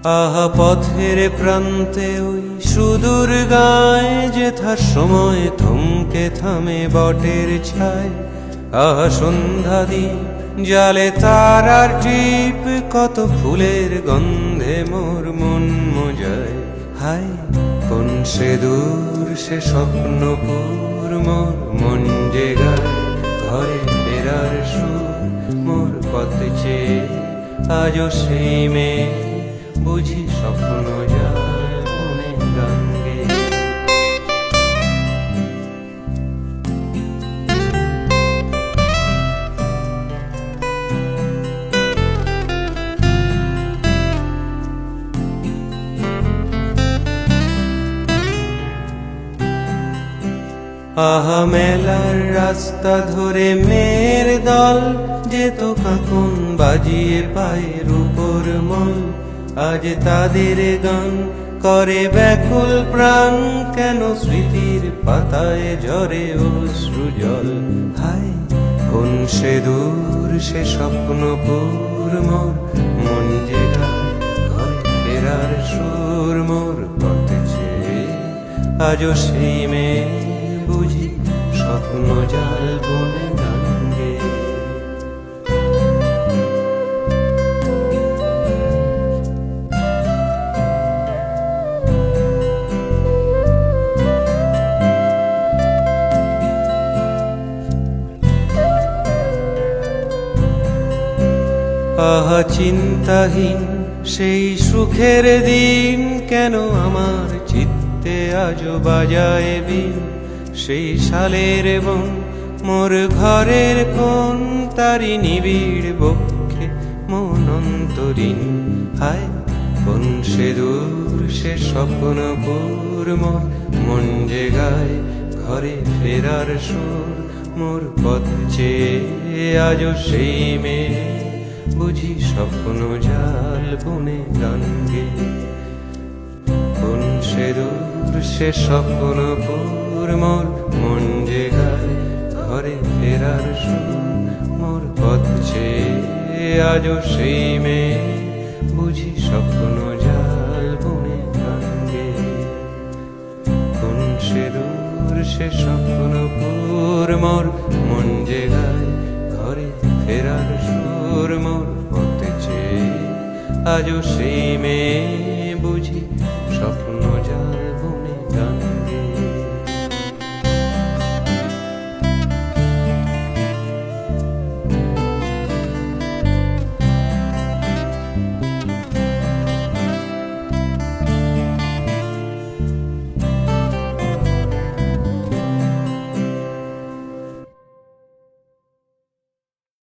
আহা পথের প্রান্তে ওই সুদূর গায়ে যেথার সময় থমকে থামে বটের ছায়। আহা সন্ধ্যা দিন জালে তারার টিপ, কত ফুলের গন্ধে মোর মন মজায়। হায় কোন সে দূর সে স্বপ্নপুর, মোর মন যে গায় ঘরে ফেরার সুর। মোর পথ চেয়ে আজও সেই মেয়ে, বুঝি স্বপ্ন যায় মনে গান গেয়ে। আহা মেলার রাস্তা ধরে মেয়ের দল, যেত কাকন বাজিয়ে পায়ের উপর মল। আজ তাদের গান করে ব্যাকুল প্রাণ, কেন স্মৃতির পাতায় ঝরে অশ্রু জল। হায় কোন সে দূর সে স্বপ্নপুর, মোর মন যে গায় ঘরে ফেরার সুর। মোর পথে ছেড়ে আজও সেই মেয়ে, বুঝি স্বপ্ন জাল বনে গান গেয়ে। আহা চিন্তাহীন সেই সুখের দিন, কেন আমার চিত্তে আজও বাজায় বিন। সেই সালের বন মোর ঘরের কোন, তারি নিবিড় বক্ষে মন অন্তরীণ। হায় কোন সে দূর সে স্বপ্নপুর, মোর মন যে গায় ঘরে ফেরার সুর। মোর পথ চেয়ে আজও সেই মেয়ে, বুঝি স্বপ্ন জাল বনে গান গেয়ে। কোন সে দূর সে স্বপ্নপুর, মোর মন যে গায় ঘরে ফেরার সুর। মোর পথ চেয়ে আজও সেই মেয়ে, বুঝি স্বপ্ন জাল বনে গান গেয়ে। কোন সে দূর সে স্বপ্নপুর, মোর মন যে গায় ঘরে ফেরার সুর। মোর পথ চেয়ে আজও সেই মেয়ে, বুঝি